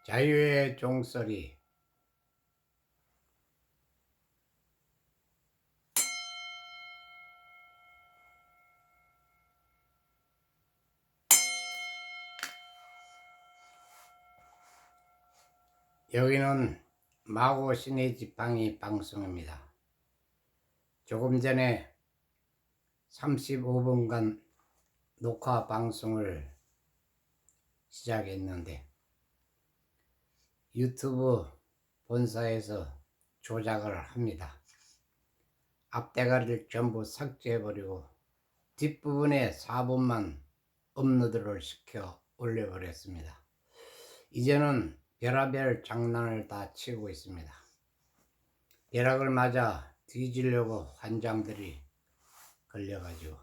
자유의 종소리. 여기는 마고 신의 지팡이 방송입니다. 조금 전에 35분간 녹화 방송을 시작했는데 유튜브 본사에서 조작을 합니다. 앞대가리를 전부 삭제해버리고 뒷부분에 4분만 업로드를 시켜 올려버렸습니다. 이제는 별의별 장난을 다 치고 있습니다. 벼락을 맞아 뒤지려고 환장들이 걸려가지고.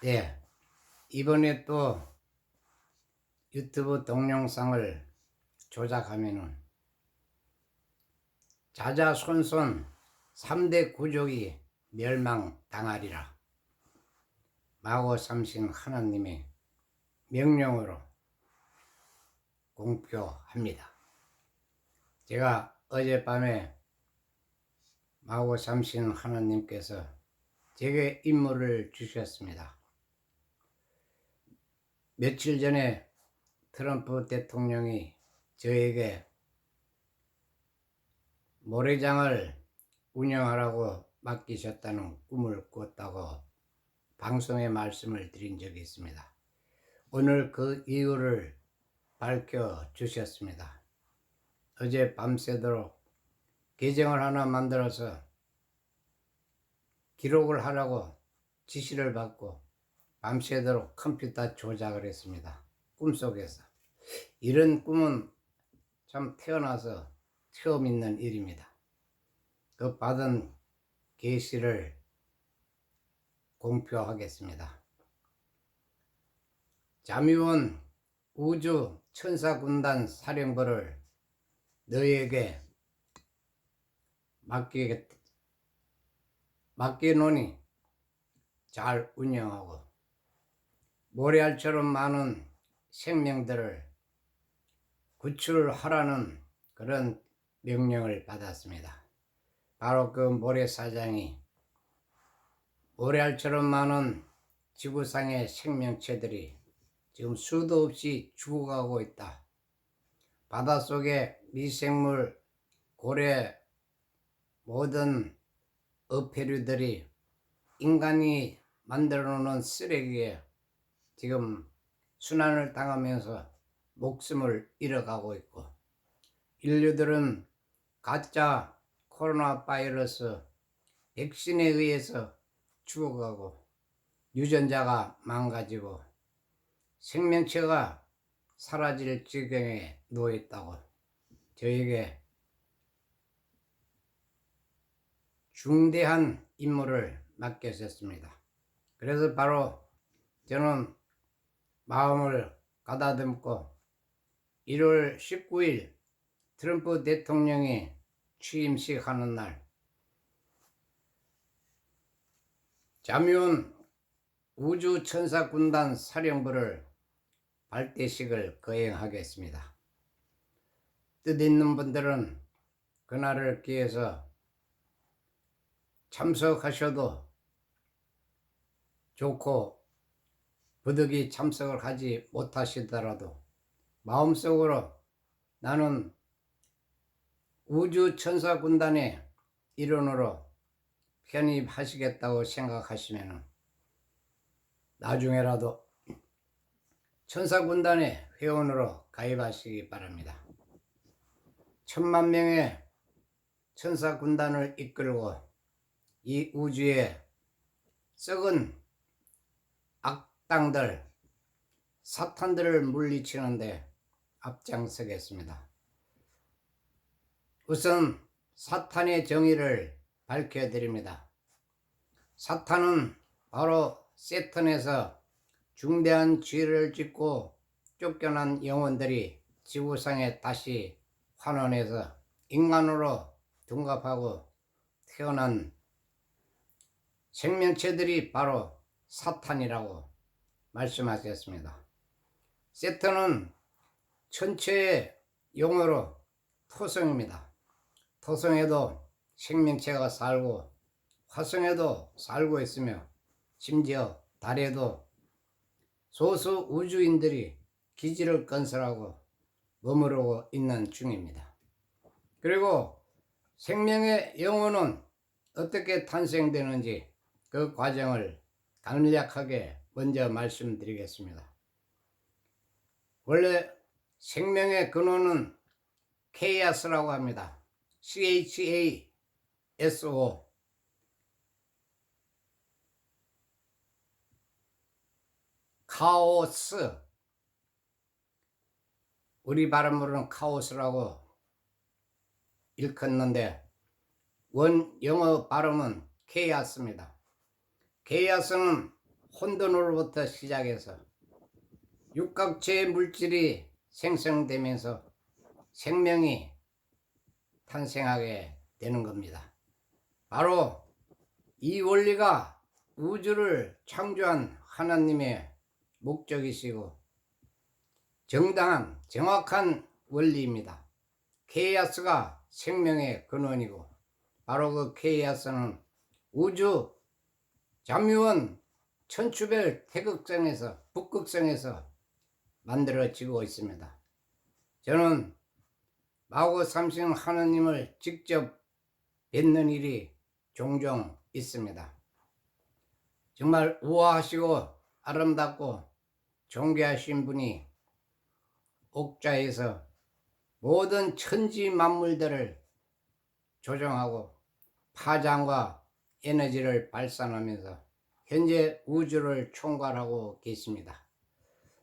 네, 이번에 또 유튜브 동영상을 조작하면은 자자손손 3대 구족이 멸망당하리라. 마고 삼신 하나님의 명령으로 공표합니다. 제가 어젯밤에 마고 삼신 하나님께서 제게 임무를 주셨습니다. 며칠 전에 트럼프 대통령이 저에게 모래장을 운영하라고 맡기셨다는 꿈을 꿨다고 방송에 말씀을 드린 적이 있습니다. 오늘 그 이유를 밝혀 주셨습니다. 어제 밤새도록 계정을 하나 만들어서 기록을 하라고 지시를 받고 밤새도록 컴퓨터 조작을 했습니다. 꿈속에서. 이런 꿈은 참 태어나서 처음 있는 일입니다. 그 받은 계시를 공표하겠습니다. 자미원 우주 천사군단 사령부를 너희에게 맡겨놓으니 잘 운영하고 모래알처럼 많은 생명들을 구출하라는 그런 명령을 받았습니다. 바로 그 모래사장이 모래알처럼 많은 지구상의 생명체들이 지금 수도 없이 죽어가고 있다. 바닷속에 미생물, 고래, 모든 어패류들이 인간이 만들어 놓은 쓰레기에 지금 순환을 당하면서 목숨을 잃어가고 있고, 인류들은 가짜 코로나 바이러스 백신에 의해서 죽어가고 유전자가 망가지고 생명체가 사라질 지경에 놓여있다고 저에게 중대한 임무를 맡겼었습니다. 그래서 바로 저는 마음을 가다듬고 1월 19일 트럼프 대통령이 취임식 하는 날 자미원 우주천사군단 사령부를 발대식을 거행하겠습니다. 뜻있는 분들은 그날을 기해서 참석하셔도 좋고 부득이 참석을 하지 못하시더라도 마음속으로 나는 우주천사군단의 일원으로 편입하시겠다고 생각하시면 나중에라도 천사군단의 회원으로 가입하시기 바랍니다. 1000만 명의 천사군단을 이끌고 이 우주의 썩은 악당들, 사탄들을 물리치는데 앞장서겠습니다. 우선 사탄의 정의를 밝혀드립니다. 사탄은 바로 세턴에서 중대한 죄를 짓고 쫓겨난 영혼들이 지구상에 다시 환원해서 인간으로 둔갑하고 태어난 생명체들이 바로 사탄이라고 말씀하셨습니다. 세턴은 천체의 용어로 토성입니다. 토성에도 생명체가 살고 화성에도 살고 있으며 심지어 달에도 소수 우주인들이 기지를 건설하고 머무르고 있는 중입니다. 그리고 생명의 영혼은 어떻게 탄생되는지 그 과정을 간략하게 먼저 말씀드리겠습니다. 원래 생명의 근원은 케이아스라고 합니다. CHASO. 카오스. 우리 발음으로는 카오스라고 일컫는데 원 영어 발음은 케이아스입니다. 케이아스는 혼돈으로부터 시작해서 육각체의 물질이 생성되면서 생명이 탄생하게 되는 겁니다. 바로 이 원리가 우주를 창조한 하나님의 목적이시고 정확한 원리입니다. 케이아스가 생명의 근원이고 바로 그 케이아스는 우주 잠유원 천추별 태극성에서 북극성에서 만들어지고 있습니다. 저는 마고 삼신 하나님을 직접 뵙는 일이 종종 있습니다. 정말 우아하시고 아름답고 존귀하신 분이 옥좌에서 모든 천지 만물들을 조정하고 파장과 에너지를 발산하면서 현재 우주를 총괄하고 계십니다.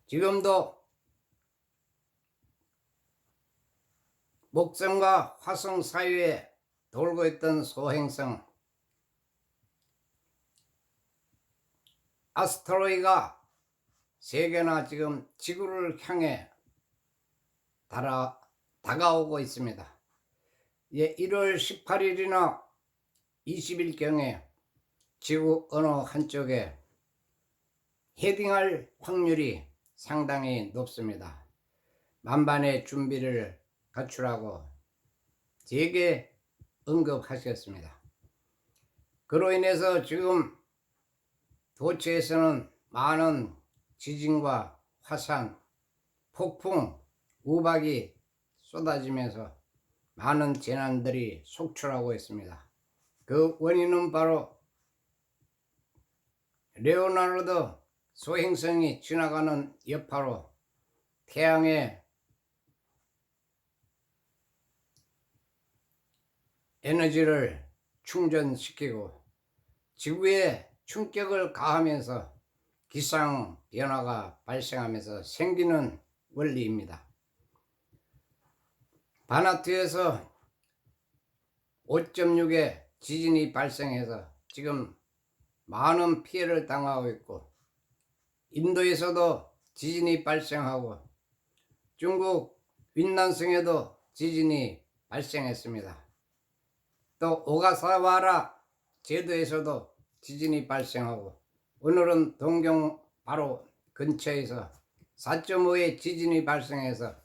지금도 목성과 화성 사이에 돌고 있던 소행성 아스트로이드가 3개나 지금 지구를 향해 다가오고 있습니다. 1월 18일이나 20일경에 지구 어느 한쪽에 헤딩할 확률이 상당히 높습니다. 만반의 준비를 갖추라고 제게 언급하셨습니다. 그로 인해서 지금 도처에서는 많은 지진과 화산, 폭풍, 우박이 쏟아지면서 많은 재난들이 속출하고 있습니다. 그 원인은 바로 레오나르도 소행성이 지나가는 여파로 태양의 에너지를 충전시키고 지구에 충격을 가하면서 기상 변화가 발생하면서 생기는 원리입니다. 바나투에서 5.6의 지진이 발생해서 지금 많은 피해를 당하고 있고 인도에서도 지진이 발생하고 중국 윈난성에도 지진이 발생했습니다. 또 오가사와라 제도에서도 지진이 발생하고 오늘은 동경 바로 근처에서 4.5의 지진이 발생해서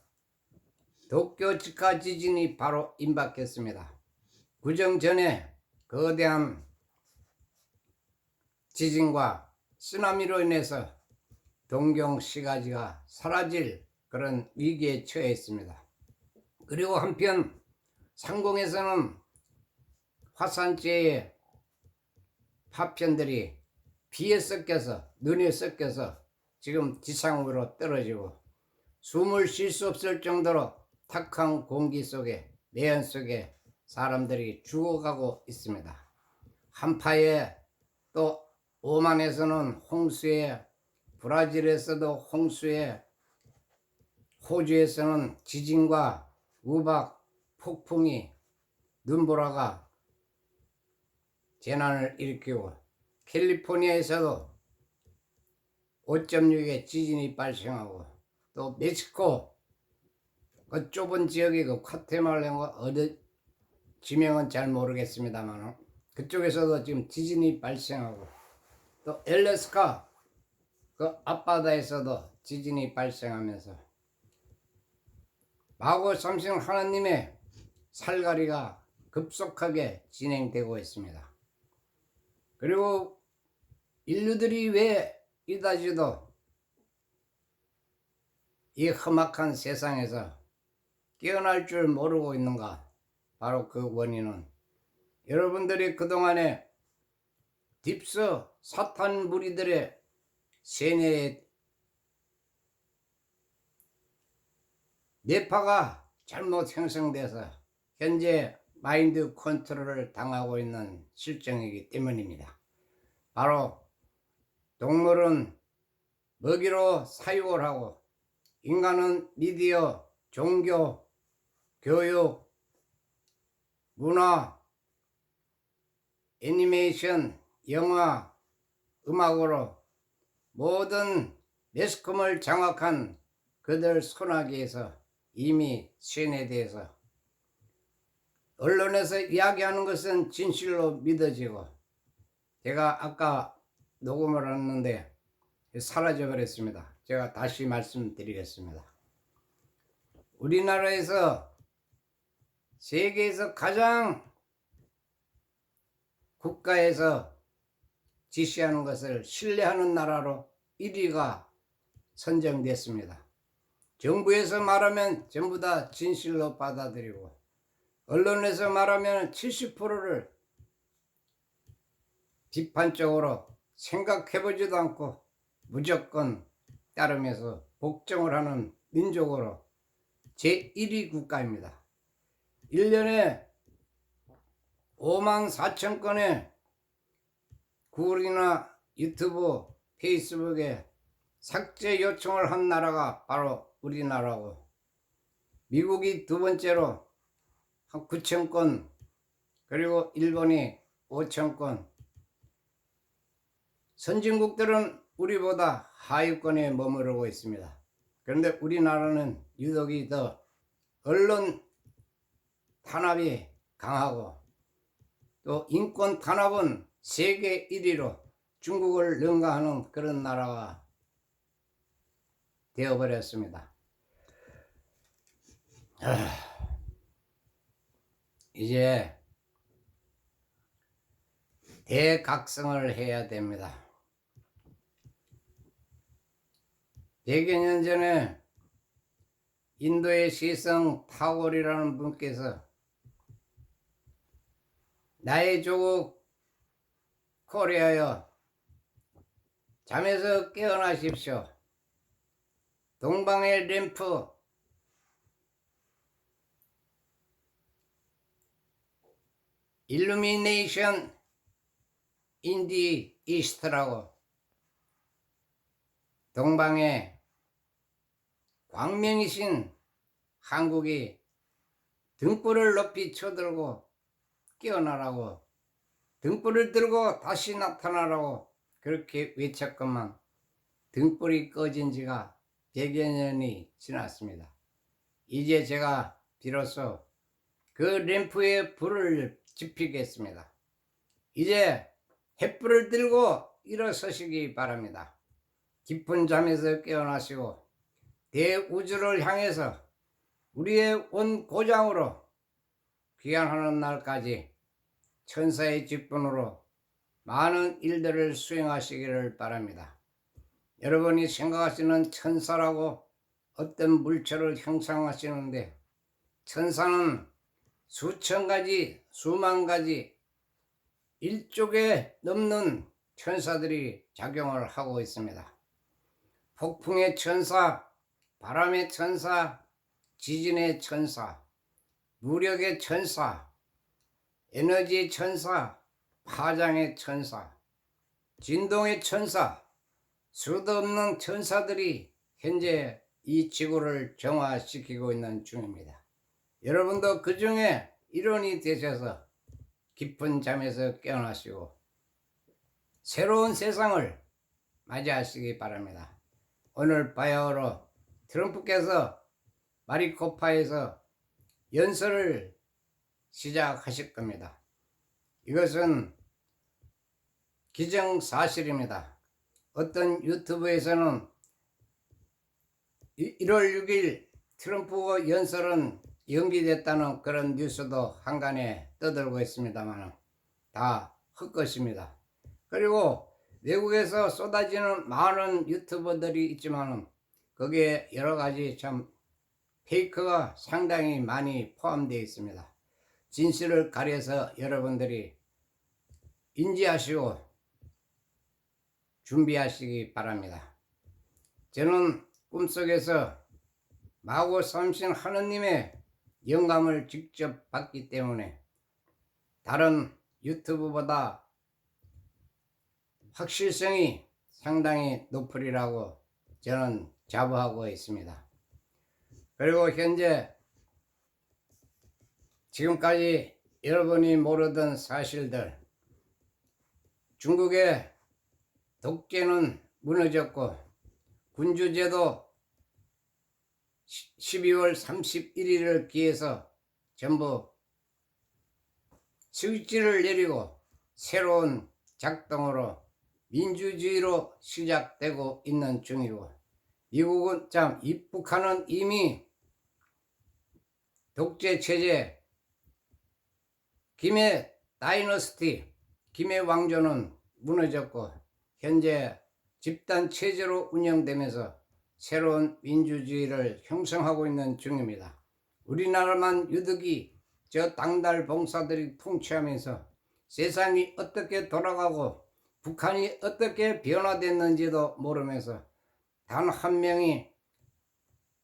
도쿄 직하 지진이 바로 임박했습니다. 구정 전에 거대한 지진과 쓰나미로 인해서 동경 시가지가 사라질 그런 위기에 처해 있습니다. 그리고 한편 상공에서는 화산재의 파편들이 비에 섞여서 눈에 섞여서 지금 지상으로 떨어지고 숨을 쉴 수 없을 정도로 탁한 공기 속에 내연 속에 사람들이 죽어가고 있습니다. 한파에 또 오만에서는 홍수에 브라질에서도 홍수에 호주에서는 지진과 우박 폭풍이 눈보라가 재난을 일으키고 캘리포니아에서도 5.6의 지진이 발생하고 또 멕시코 그 좁은 지역이 그 과테말라인가 어디 지명은 잘 모르겠습니다만 그쪽에서도 지금 지진이 발생하고 또 엘래스카 그 앞바다에서도 지진이 발생하면서 마고 삼신 하나님의 살가리가 급속하게 진행되고 있습니다. 그리고 인류들이 왜 이다지도 이 험악한 세상에서 깨어날 줄 모르고 있는가? 바로 그 원인은 여러분들이 그동안에 딥스 사탄 무리들의 세뇌의 뇌파가 잘못 형성돼서 현재 마인드 컨트롤을 당하고 있는 실정이기 때문입니다. 바로 동물은 먹이로 사육을 하고 인간은 미디어, 종교, 교육, 문화, 애니메이션, 영화, 음악으로 모든 매스컴을 장악한 그들 손아귀에서 이미 세뇌돼서 언론에서 이야기하는 것은 진실로 믿어지고, 제가 아까 녹음을 했는데 사라져 버렸습니다. 제가 다시 말씀드리겠습니다. 우리나라에서 세계에서 가장 국가에서 지시하는 것을 신뢰하는 나라로 1위가 선정됐습니다. 정부에서 말하면 전부 다 진실로 받아들이고, 언론에서 말하면 70%를 비판적으로 생각해보지도 않고 무조건 따르면서 복종을 하는 민족으로 제1위 국가입니다. 1년에 5만 4천 건의 구글이나 유튜브, 페이스북에 삭제 요청을 한 나라가 바로 우리나라고, 미국이 두 번째로 한 9천 건, 그리고 일본이 5천 건. 선진국들은 우리보다 하위권에 머무르고 있습니다. 그런데 우리나라는 유독이 더 언론 탄압이 강하고, 또 인권 탄압은 세계 1위로 중국을 능가하는 그런 나라가 되어버렸습니다. 이제 대각성을 해야 됩니다. 100여 년 전에 인도의 시성 타골이라는 분께서 나의 조국 코리아여, 잠에서 깨어나십시오. 동방의 램프, 일루미네이션 인디 이스트라고, 동방의 광명이신 한국이 등불을 높이 쳐들고 깨어나라고, 등불을 들고 다시 나타나라고 그렇게 외쳤건만 등불이 꺼진 지가 100여 년이 지났습니다. 이제 제가 비로소 그 램프에 불을 지피겠습니다. 이제 횃불을 들고 일어서시기 바랍니다. 깊은 잠에서 깨어나시고 대우주를 향해서 우리의 원고장으로 귀환하는 날까지 천사의 직분으로 많은 일들을 수행하시기를 바랍니다. 여러분이 생각하시는 천사라고 어떤 물체를 형상하시는데, 천사는 수천 가지, 수만 가지, 1조에 넘는 천사들이 작용을 하고 있습니다. 폭풍의 천사, 바람의 천사, 지진의 천사, 무력의 천사, 에너지의 천사, 파장의 천사, 진동의 천사, 수도 없는 천사들이 현재 이 지구를 정화시키고 있는 중입니다. 여러분도 그 중에 일원이 되셔서 깊은 잠에서 깨어나시고 새로운 세상을 맞이하시기 바랍니다. 오늘 바야흐로 트럼프께서 마리코파에서 연설을 시작하실 겁니다. 이것은 기정사실입니다. 어떤 유튜브에서는 1월 6일 트럼프 연설은 연기됐다는 그런 뉴스도 한간에 떠들고 있습니다만 다 헛것입니다. 그리고 외국에서 쏟아지는 많은 유튜버들이 있지만 거기에 여러가지 참 페이크가 상당히 많이 포함되어 있습니다. 진실을 가려서 여러분들이 인지하시고 준비하시기 바랍니다. 저는 꿈속에서 마구 삼신 하느님의 영감을 직접 받기 때문에 다른 유튜브보다 확실성이 상당히 높으리라고 저는 자부하고 있습니다. 그리고 현재 지금까지 여러분이 모르던 사실들, 중국의 독재는 무너졌고 군주제도 12월 31일을 기해서 전부 스위치를 내리고 새로운 작동으로 민주주의로 시작되고 있는 중이고, 미국은 북한은 이미 독재 체제 김해 다이너스티, 김해 왕조는 무너졌고 현재 집단 체제로 운영되면서 새로운 민주주의를 형성하고 있는 중입니다. 우리나라만 유독이 저 당달 봉사들이 통치하면서 세상이 어떻게 돌아가고 북한이 어떻게 변화됐는지도 모르면서 단 한 명이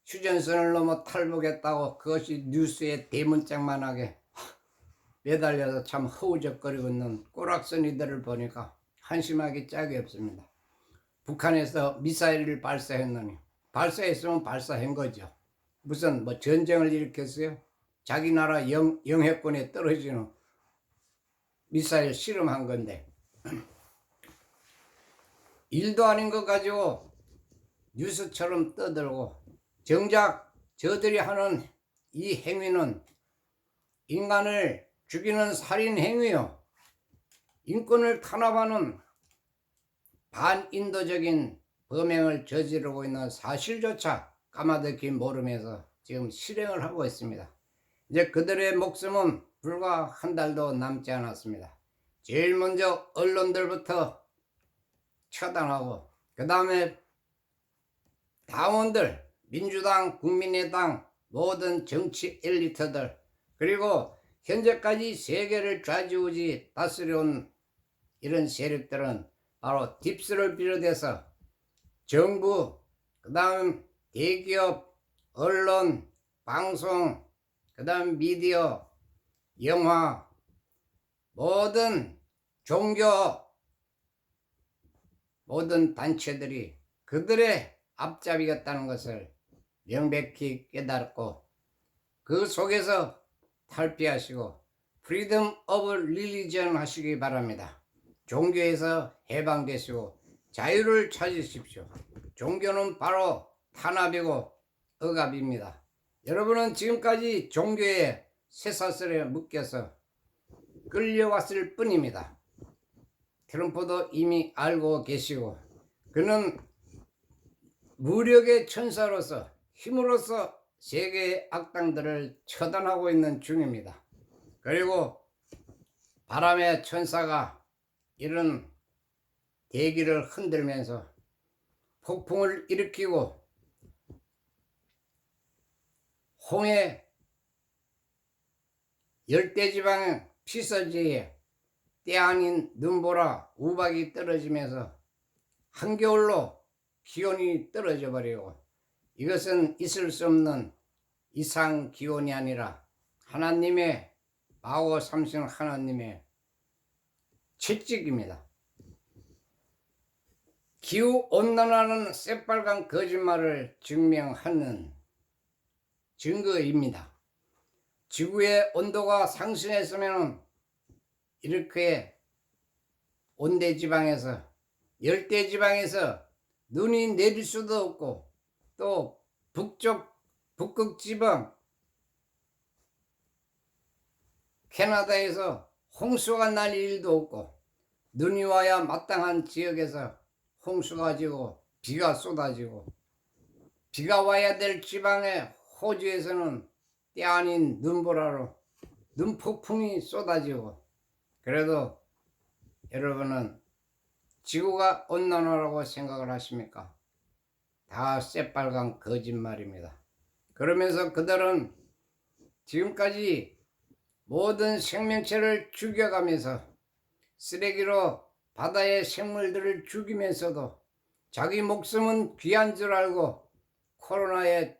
휴전선을 넘어 탈북했다고 그것이 뉴스에 대문짝만하게 매달려서 참 허우적거리고 있는 꼬락서니들을 보니까 한심하기 짝이 없습니다. 북한에서 미사일을 발사했느니 발사했으면 발사한 거죠. 무슨 전쟁을 일으켰어요? 자기 나라 영해권에 떨어지는 미사일 실험한 건데 일도 아닌 것 가지고 뉴스처럼 떠들고, 정작 저들이 하는 이 행위는 인간을 죽이는 살인 행위요, 인권을 탄압하는 반인도적인 범행을 저지르고 있는 사실조차 까마득히 모르면서 지금 실행을 하고 있습니다. 이제 그들의 목숨은 불과 한 달도 남지 않았습니다. 제일 먼저 언론들부터 처단하고 그 다음에 당원들, 민주당, 국민의당, 모든 정치 엘리트들, 그리고 현재까지 세계를 좌지우지 다스려온 이런 세력들은 바로 딥스를 비롯해서 정부, 그 다음 대기업, 언론, 방송, 그 다음 미디어, 영화, 모든 종교, 모든 단체들이 그들의 앞잡이였다는 것을 명백히 깨달았고 그 속에서 탈피하시고 프리덤 오브 릴리전 하시기 바랍니다. 종교에서 해방되시고 자유를 찾으십시오. 종교는 바로 탄압이고 억압입니다. 여러분은 지금까지 종교의 쇠사슬에 묶여서 끌려왔을 뿐입니다. 트럼프도 이미 알고 계시고 그는 무력의 천사로서 힘으로써 세계의 악당들을 처단하고 있는 중입니다. 그리고 바람의 천사가 이런 대기를 흔들면서 폭풍을 일으키고 홍해 열대지방 피서지에 때 아닌 눈보라 우박이 떨어지면서 한겨울로 기온이 떨어져 버리고, 이것은 있을 수 없는 이상 기온이 아니라 하나님의 마고 삼신 하나님의 채찍입니다. 기후온난화는 새빨간 거짓말을 증명하는 증거입니다. 지구의 온도가 상승했으면 이렇게 온대지방에서 열대지방에서 눈이 내릴 수도 없고 또 북극지방 캐나다에서 홍수가 날 일도 없고 눈이 와야 마땅한 지역에서 홍수가 지고 비가 쏟아지고 비가 와야 될 지방에 호주에서는 때 아닌 눈보라로 눈폭풍이 쏟아지고, 그래도 여러분은 지구가 온난화라고 생각을 하십니까? 다 새빨간 거짓말입니다. 그러면서 그들은 지금까지 모든 생명체를 죽여가면서 쓰레기로 바다의 생물들을 죽이면서도 자기 목숨은 귀한 줄 알고 코로나에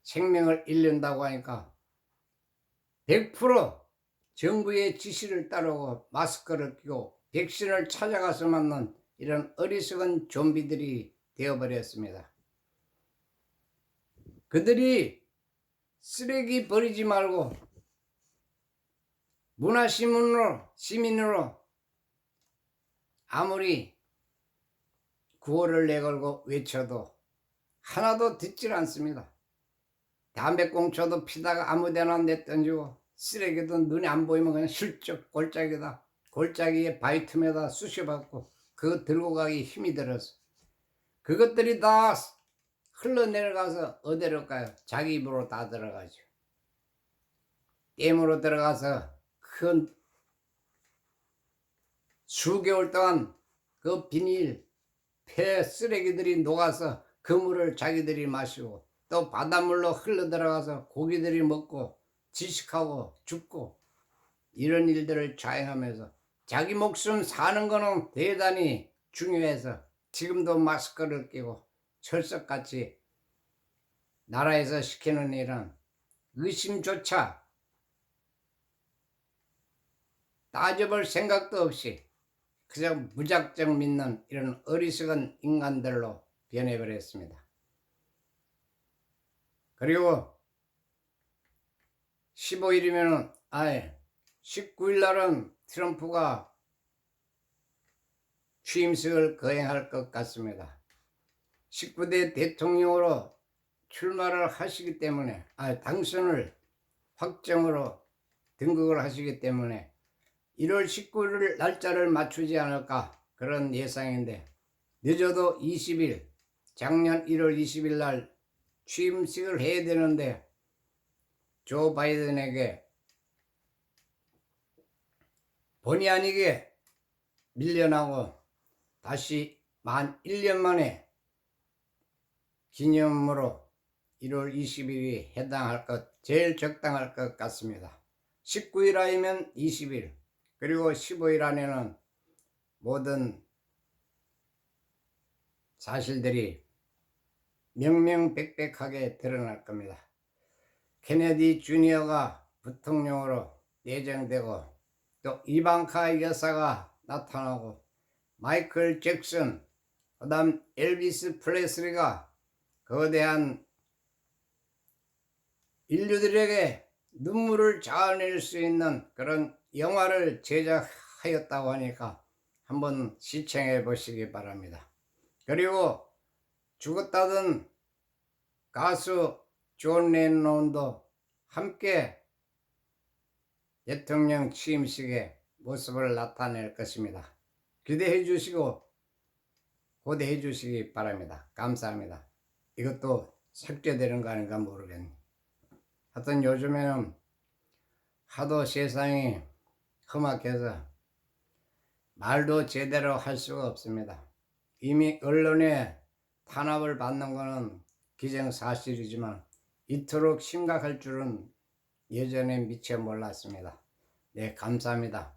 생명을 잃는다고 하니까 100% 정부의 지시를 따르고 마스크를 끼고 백신을 찾아가서 맞는 이런 어리석은 좀비들이 되어버렸습니다. 그들이 쓰레기 버리지 말고 시민으로 아무리 구호를 내걸고 외쳐도 하나도 듣질 않습니다. 담배꽁초도 피다가 아무데나 내던지고 쓰레기도 눈에 안 보이면 그냥 슬쩍 골짜기에 바위 틈에다 쑤셔박고 그거 들고 가기 힘이 들어서 그것들이 다 흘러내려가서 어디로 가요? 자기 입으로 다 들어가죠. 댐으로 들어가서 큰 수개월 동안 그 비닐 폐 쓰레기들이 녹아서 그 물을 자기들이 마시고 또 바닷물로 흘러 들어가서 고기들이 먹고 지식하고 죽고 이런 일들을 자행하면서 자기 목숨 사는 거는 대단히 중요해서 지금도 마스크를 끼고 철석같이 나라에서 시키는 일은 의심조차 따져볼 생각도 없이 그냥 무작정 믿는 이런 어리석은 인간들로 변해버렸습니다. 그리고 15일이면은 19일 날은 트럼프가 취임식을 거행할 것 같습니다. 19대 대통령으로 출마를 하시기 때문에 당선을 확정으로 등극을 하시기 때문에 1월 19일 날짜를 맞추지 않을까 그런 예상인데 늦어도 20일 작년 1월 20일 날 취임식을 해야 되는데 조 바이든에게 본의 아니게 밀려나고 다시 만 1년 만에 기념으로 1월 20일이 해당할 제일 적당할 것 같습니다. 19일 아니면 20일 그리고 15일 안에는 모든 사실들이 명명백백하게 드러날 겁니다. 케네디 주니어가 부통령으로 내정되고 또 이방카 여사가 나타나고 마이클 잭슨 그 다음 엘비스 프레슬리가 거대한 인류들에게 눈물을 자아낼 수 있는 그런 영화를 제작하였다고 하니까 한번 시청해 보시기 바랍니다. 그리고 죽었다던 가수 존 레논도 함께 대통령 취임식에 모습을 나타낼 것입니다. 기대해 주시고 고대해 주시기 바랍니다. 감사합니다. 이것도 삭제되는 거 아닌가 모르겠네. 하여튼 요즘에는 하도 세상이 험악해서 말도 제대로 할 수가 없습니다. 이미 언론에 탄압을 받는 것은 기정사실이지만 이토록 심각할 줄은 예전에 미처 몰랐습니다. 네, 감사합니다.